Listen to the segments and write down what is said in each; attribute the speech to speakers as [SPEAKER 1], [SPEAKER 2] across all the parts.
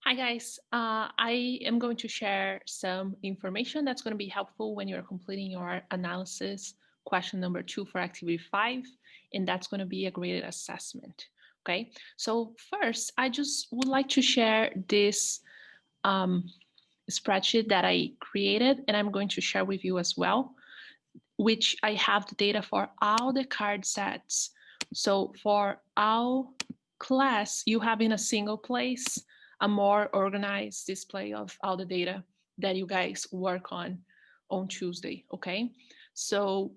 [SPEAKER 1] Hi guys, I am going to share some information that's going to be helpful when you're completing your analysis question number 2 for activity 5, and that's going to be a graded assessment. Okay, so first I just would like to share this spreadsheet that I created, and I'm going to share with you as well, which I have the data for all the card sets. So for all class, you have in a single place a more organized display of all the data that you guys work on Tuesday, okay? So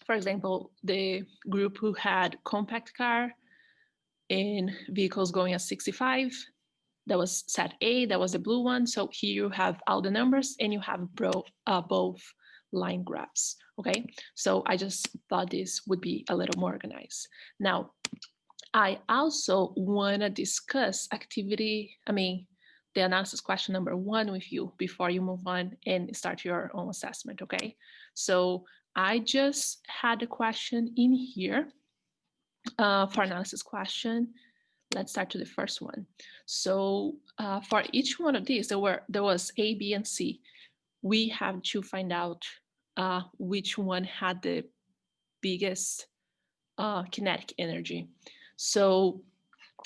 [SPEAKER 1] for example, the group who had compact car in vehicles going at 65, that was set A, that was the blue one. So here you have all the numbers and you have both line graphs, okay? So I just thought this would be a little more organized. Now, I also wanna discuss the analysis question number 1 with you before you move on and start your own assessment, okay? So I just had a question in here for analysis question. Let's start to the first one. So for each one of these, there was A, B, and C. We have to find out which one had the biggest kinetic energy. So,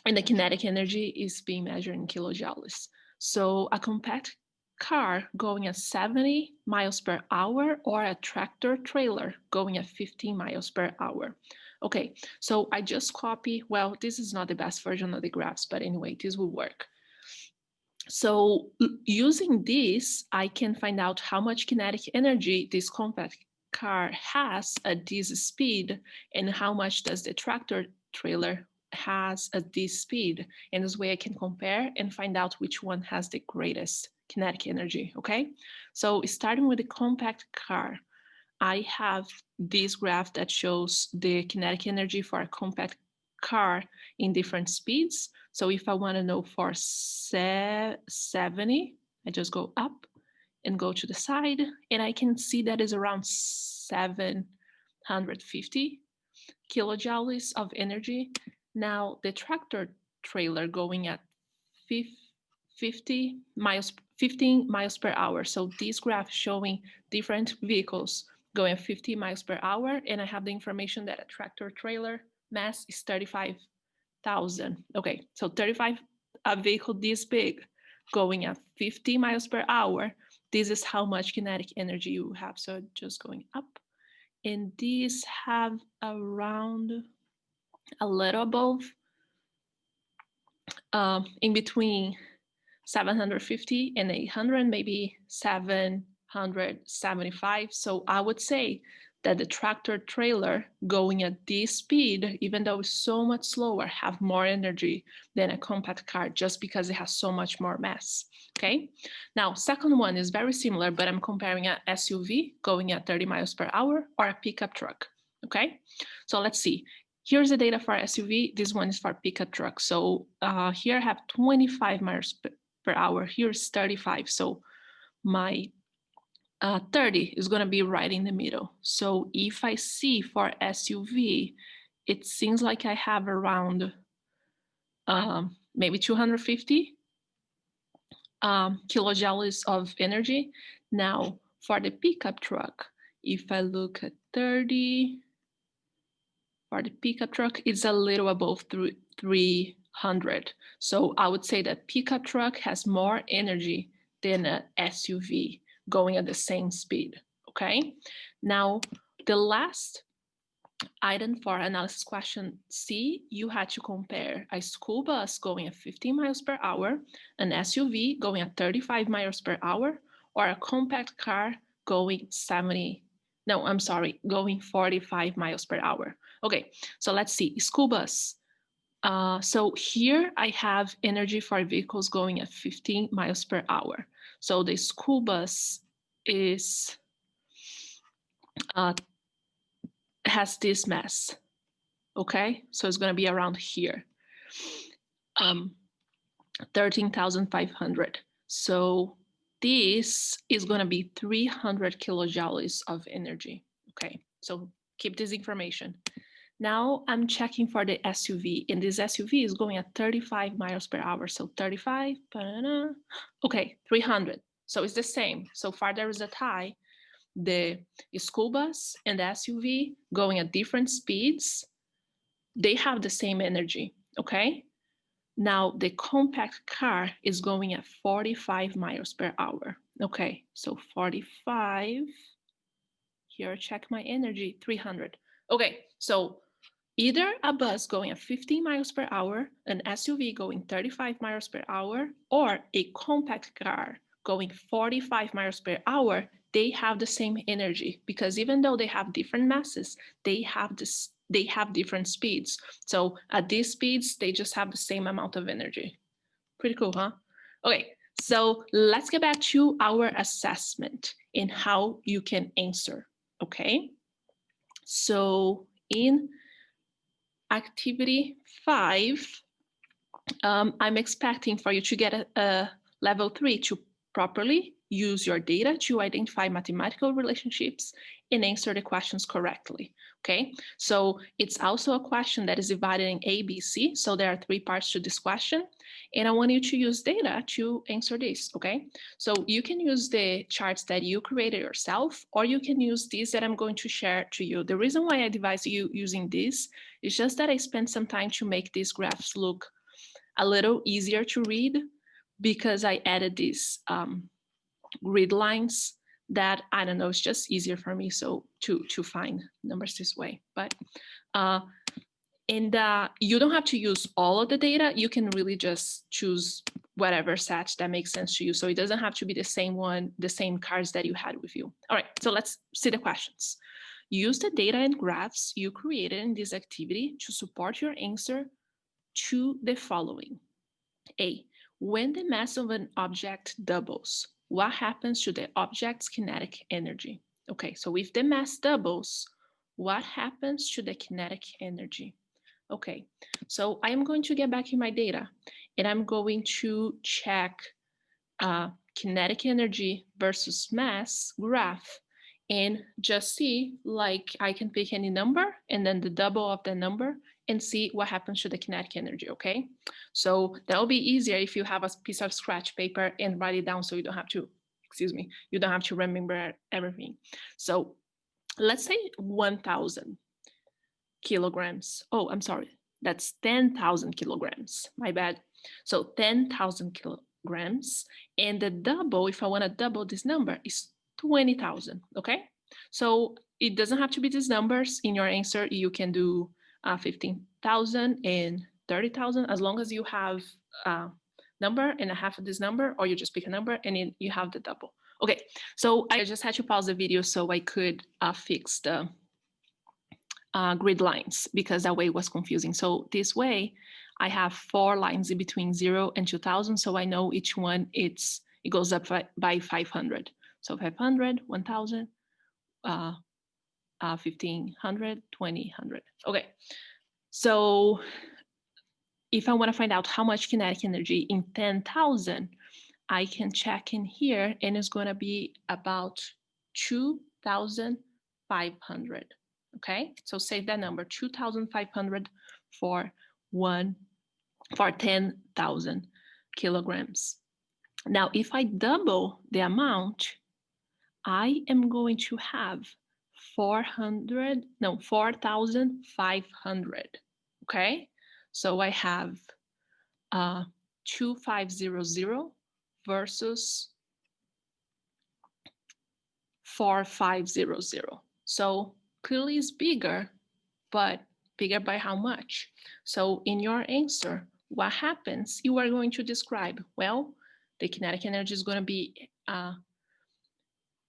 [SPEAKER 1] and the kinetic energy is being measured in kilojoules. So a compact car going at 70 miles per hour or a tractor trailer going at 15 miles per hour. Okay, so I just copy, well, this is not the best version of the graphs, but anyway, this will work. So using this, I can find out how much kinetic energy this compact car has at this speed and how much does the tractor trailer has at this speed. And this way I can compare and find out which one has the greatest kinetic energy, okay? So starting with the compact car, I have this graph that shows the kinetic energy for a compact car in different speeds. So if I want to know for 70, I just go up and go to the side, and I can see that is around 750 kilojoules of energy. Now the tractor trailer going at 15 miles per hour. So this graph showing different vehicles going 50 miles per hour, and I have the information that a tractor trailer mass is 35,000. Okay, so 35, a vehicle this big going at 50 miles per hour, this is how much kinetic energy you have. So just going up, and these have around a little above, in between 750 and 800, maybe 775. So I would say that the tractor trailer going at this speed, even though it's so much slower, have more energy than a compact car just because it has so much more mass, okay? Now, second one is very similar, but I'm comparing an SUV going at 30 miles per hour or a pickup truck, okay? So let's see. Here's the data for SUV. This one is for pickup truck. So here I have 25 miles per hour. Here's 35. So my 30 is going to be right in the middle. So if I see for SUV, it seems like I have around maybe 250 kilojoules of energy. Now for the pickup truck, if I look at 30, for the pickup truck, it's a little above 300. So I would say that pickup truck has more energy than an SUV going at the same speed, okay? Now, the last item for analysis question C, you had to compare a school bus going at 15 miles per hour, an SUV going at 35 miles per hour, or a compact car going going 45 miles per hour. Okay, so let's see, school bus. So here I have energy for vehicles going at 15 miles per hour. So the school bus is has this mass, okay? So it's gonna be around here, 13,500. So this is gonna be 300 kilojoules of energy, okay? So keep this information. Now I'm checking for the SUV, and this SUV is going at 35 miles per hour. So 35, okay, 300. So it's the same. So far there is a tie. The school bus and the SUV going at different speeds, they have the same energy, okay? Now the compact car is going at 45 miles per hour. Okay, so 45, here, check my energy, 300. Okay, so either a bus going at 15 miles per hour, an SUV going 35 miles per hour, or a compact car going 45 miles per hour, they have the same energy, because even though they have different masses, they have different speeds. So at these speeds, they just have the same amount of energy. Pretty cool, huh? Okay, so let's get back to our assessment and how you can answer, okay? So in activity 5, I'm expecting for you to get a level 3 to properly use your data to identify mathematical relationships and answer the questions correctly, okay? So it's also a question that is divided in A, B, C. So there are 3 parts to this question. And I want you to use data to answer this, okay? So you can use the charts that you created yourself, or you can use these that I'm going to share to you. The reason why I advise you using this is just that I spent some time to make these graphs look a little easier to read, because I added these grid lines that, I don't know, it's just easier for me so to find numbers this way. But you don't have to use all of the data. You can really just choose whatever set that makes sense to you. So it doesn't have to be the same one, the same cards that you had with you. All right, so let's see the questions. Use the data and graphs you created in this activity to support your answer to the following. A, when the mass of an object doubles, what happens to the object's kinetic energy? Okay, so if the mass doubles, what happens to the kinetic energy? Okay, so I'm going to get back in my data and I'm going to check kinetic energy versus mass graph and just see, like, I can pick any number and then the double of the number and see what happens to the kinetic energy, okay? So that'll be easier if you have a piece of scratch paper and write it down so you don't have to, you don't have to remember everything. So let's say 1,000 kilograms. Oh, I'm sorry, that's 10,000 kilograms, my bad. So 10,000 kilograms, and the double, if I want to double this number, is 20,000, okay? So it doesn't have to be these numbers in your answer. You can do 15,000 and 30,000, as long as you have a number and a half of this number, or you just pick a number and then you have the double. Okay, so I just had to pause the video so I could fix the grid lines, because that way it was confusing. So this way I have 4 lines in between 0 and 2,000. So I know each one, it goes up by 500. So 500, 1,000, 1,500, 2,000. Okay. So if I want to find out how much kinetic energy in 10,000, I can check in here and it's going to be about 2,500. Okay, so save that number, 2,500 for 10,000 kilograms. Now, if I double the amount, I am going to have 4,500. Okay, so I have 2,500 versus 4,500. So clearly it's bigger, but bigger by how much? So in your answer, what happens? You are going to describe, well, the kinetic energy is going to be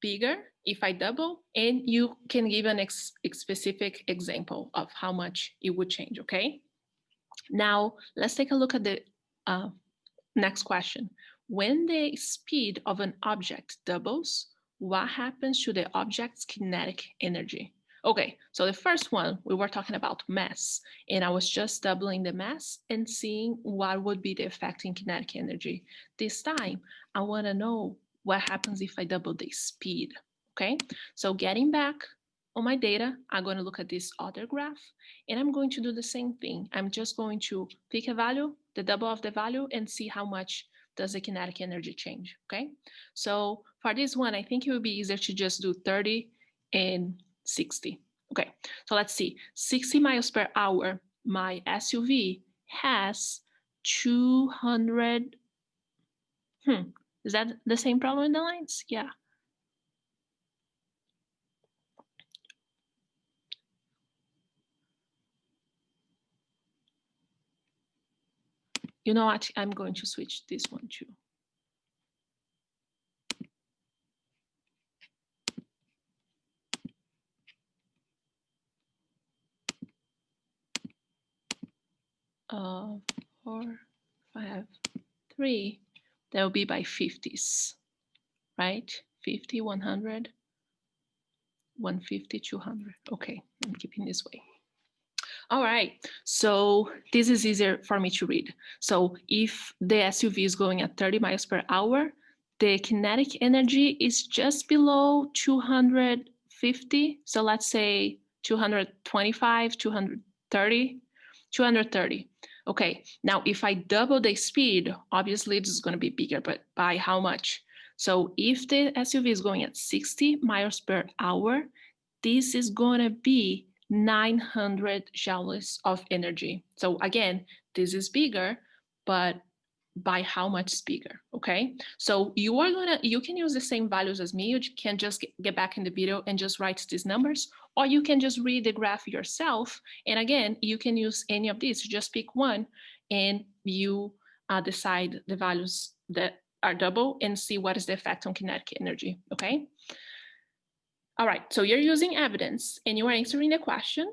[SPEAKER 1] bigger if I double, and you can give a specific example of how much it would change, okay? Now, let's take a look at the next question. When the speed of an object doubles, what happens to the object's kinetic energy? Okay, so the first one, we were talking about mass, and I was just doubling the mass and seeing what would be the effect in kinetic energy. This time, I want to know what happens if I double the speed, okay? So getting back on my data, I'm going to look at this other graph, and I'm going to do the same thing. I'm just going to pick a value, the double of the value, and see how much does the kinetic energy change, okay? So for this one, I think it would be easier to just do 30 and 60. Okay, so let's see. 60 miles per hour, my SUV has 200. Is that the same problem in the lines? Yeah. You know what? I'm going to switch this one too. Uh, 4, 5, 3. That will be by 50s, right? 50, 100, 150, 200. Okay, I'm keeping this way. All right, so this is easier for me to read. So if the SUV is going at 30 miles per hour, the kinetic energy is just below 250. So let's say 225, 230, 230. Okay, now if I double the speed, obviously this is going to be bigger, but by how much? So if the SUV is going at 60 miles per hour, this is going to be 900 joules of energy. So again, this is bigger, but by how much bigger, okay? So you can use the same values as me. You can just get back in the video and just write these numbers, or you can just read the graph yourself. And again, you can use any of these. Just pick one and you decide the values that are double and see what is the effect on kinetic energy, okay? All right, so you're using evidence and you are answering the question.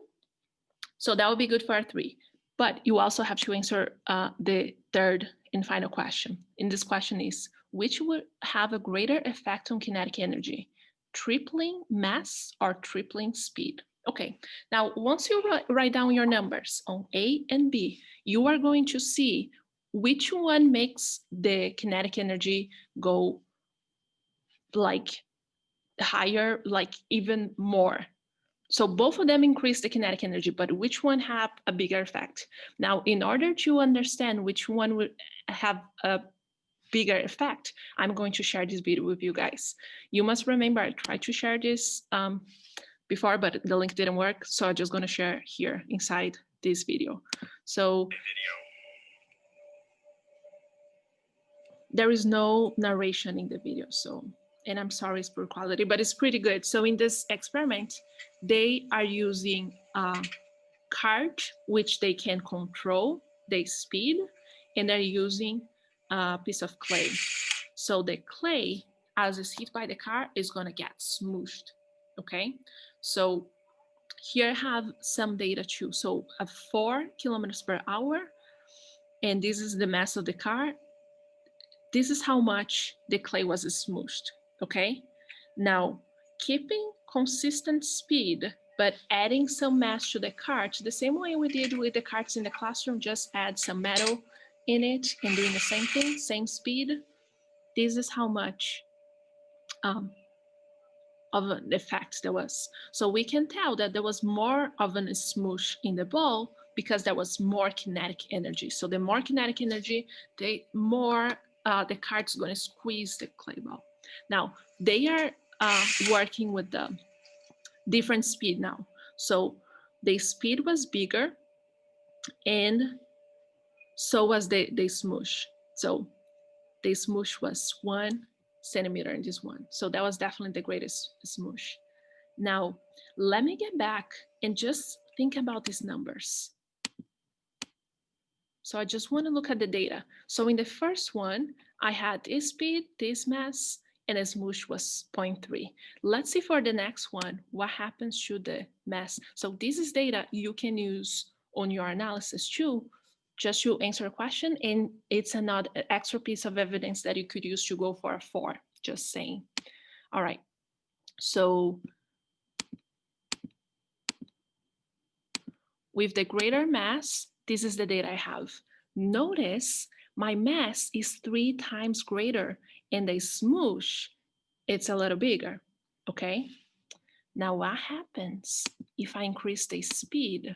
[SPEAKER 1] So that would be good for 3. But you also have to answer the third and final question. And this question is, which would have a greater effect on kinetic energy? Tripling mass or tripling speed? Okay, now once you write down your numbers on A and B, you are going to see which one makes the kinetic energy go like higher, like even more. So both of them increase the kinetic energy, but which one have a bigger effect? Now, in order to understand which one would have a bigger effect, I'm going to share this video with you guys. You must remember, I tried to share this before, but the link didn't work. So I'm just going to share here inside this video. So there is no narration in the video. So, and I'm sorry, it's poor quality, but it's pretty good. So in this experiment, they are using a cart, which they can control the speed, and they're using a piece of clay. So the clay, as it's hit by the car, is gonna get smooshed, okay? So here I have some data too. So at 4 kilometers per hour, and this is the mass of the car, this is how much the clay was smooshed, okay? Now, keeping consistent speed, but adding some mass to the cart, the same way we did with the carts in the classroom, just add some metal in it and doing the same thing, same speed. This is how much of an effect there was. So we can tell that there was more of a smoosh in the ball because there was more kinetic energy. So the more kinetic energy, the more the cart's going to squeeze the clay ball. Now, they are working with the different speed now. So the speed was bigger and so was the smoosh. So the smoosh was 1 centimeter in this one. So that was definitely the greatest smoosh. Now, let me get back and just think about these numbers. So I just want to look at the data. So in the first one, I had this speed, this mass, and the smoosh was 0.3. Let's see for the next one, what happens to the mass. So this is data you can use on your analysis too, just to answer a question. And it's another extra piece of evidence that you could use to go for a 4, just saying. All right, so with the greater mass, this is the data I have. Notice my mass is 3 times greater and the smoosh, it's a little bigger, okay? Now what happens if I increase the speed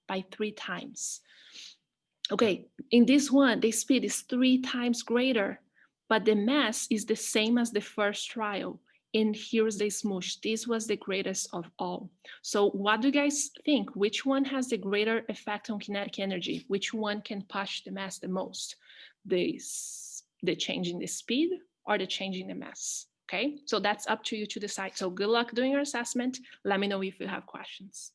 [SPEAKER 1] by 3 times? Okay, in this one, the speed is 3 times greater, but the mass is the same as the first trial. And here's the smoosh. This was the greatest of all. So what do you guys think? Which one has the greater effect on kinetic energy? Which one can push the mass the most? The change in the speed or the change in the mass? Okay, so that's up to you to decide. So good luck doing your assessment. Let me know if you have questions.